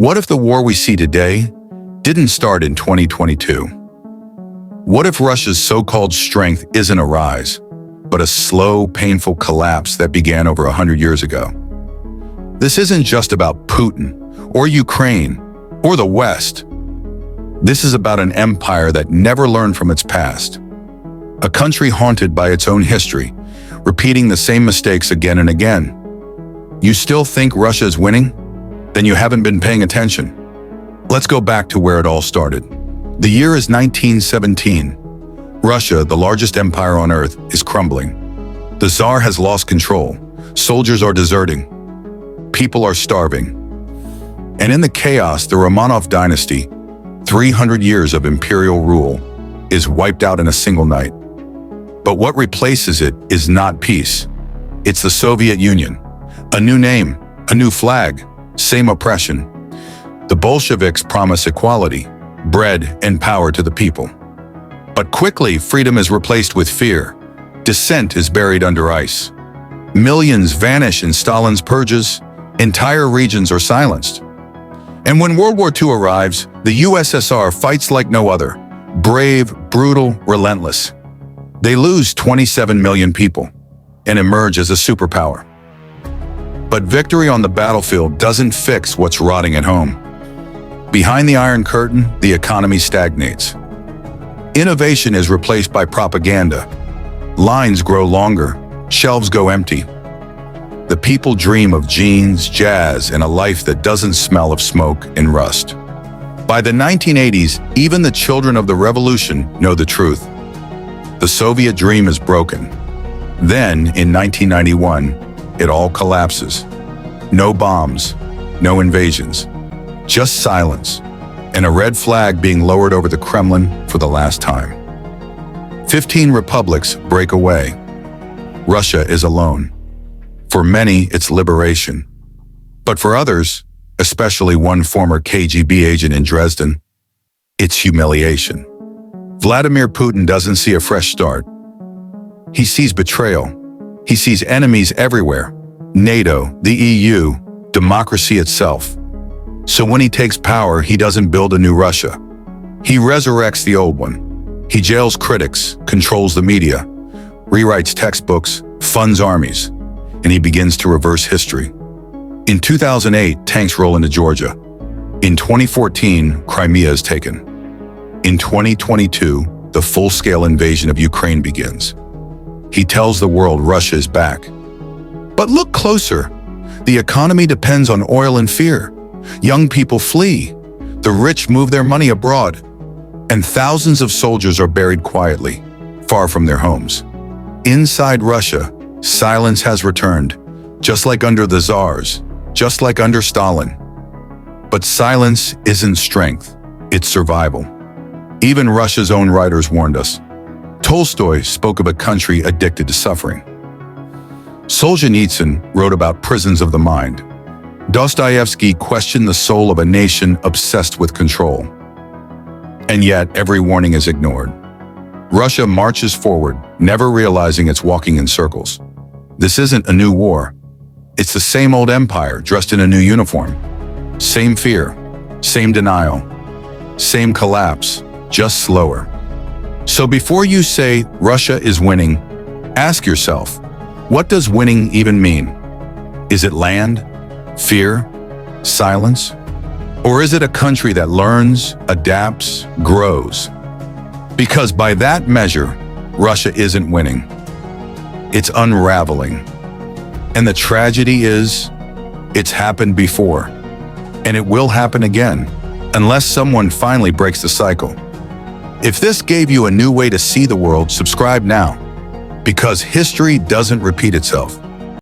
What if the war we see today didn't start in 2022? What if Russia's so-called strength isn't a rise, but a slow, painful collapse that began over 100 years ago? This isn't just about Putin, or Ukraine, or the West. This is about an empire that never learned from its past. A country haunted by its own history, repeating the same mistakes again and again. You still think Russia is winning? Then you haven't been paying attention. Let's go back to where it all started. The year is 1917. Russia, the largest empire on earth, is crumbling. The Tsar has lost control. Soldiers are deserting. People are starving. And in the chaos, the Romanov dynasty, 300 years of imperial rule, is wiped out in a single night. But what replaces it is not peace. It's the Soviet Union. A new name, a new flag, same oppression. The Bolsheviks promise equality, bread and power to the people. But quickly, freedom is replaced with fear. Dissent is buried under ice. Millions vanish in Stalin's purges. Entire regions are silenced. And when World War II arrives, the USSR fights like no other. Brave, brutal, relentless. They lose 27 million people and emerge as a superpower. But victory on the battlefield doesn't fix what's rotting at home. Behind the Iron Curtain, the economy stagnates. Innovation is replaced by propaganda. Lines grow longer, shelves go empty. The people dream of jeans, jazz, and a life that doesn't smell of smoke and rust. By the 1980s, even the children of the revolution know the truth. The Soviet dream is broken. Then, in 1991, it all collapses. No bombs, no invasions, just silence, and a red flag being lowered over the Kremlin for the last time. 15 republics break away. Russia is alone. For many, it's liberation. But for others, especially one former KGB agent in Dresden, it's humiliation. Vladimir Putin doesn't see a fresh start. He sees betrayal. He sees enemies everywhere. NATO, the EU, democracy itself. So when he takes power, he doesn't build a new Russia. He resurrects the old one. He jails critics, controls the media, rewrites textbooks, funds armies, and he begins to reverse history. In 2008, tanks roll into Georgia. In 2014, Crimea is taken. In 2022, the full-scale invasion of Ukraine begins. He tells the world Russia is back. But look closer. The economy depends on oil and fear. Young people flee. The rich move their money abroad. And thousands of soldiers are buried quietly, far from their homes. Inside Russia, silence has returned, just like under the Tsars, just like under Stalin. But silence isn't strength, it's survival. Even Russia's own writers warned us. Tolstoy spoke of a country addicted to suffering. Solzhenitsyn wrote about prisons of the mind. Dostoevsky questioned the soul of a nation obsessed with control. And yet, every warning is ignored. Russia marches forward, never realizing it's walking in circles. This isn't a new war. It's the same old empire dressed in a new uniform. Same fear, same denial, same collapse, just slower. So before you say Russia is winning, ask yourself, what does winning even mean? Is it land, fear, silence? Or is it a country that learns, adapts, grows? Because by that measure, Russia isn't winning. It's unraveling. And the tragedy is, it's happened before. And it will happen again, unless someone finally breaks the cycle. If this gave you a new way to see the world, subscribe now. Because history doesn't repeat itself.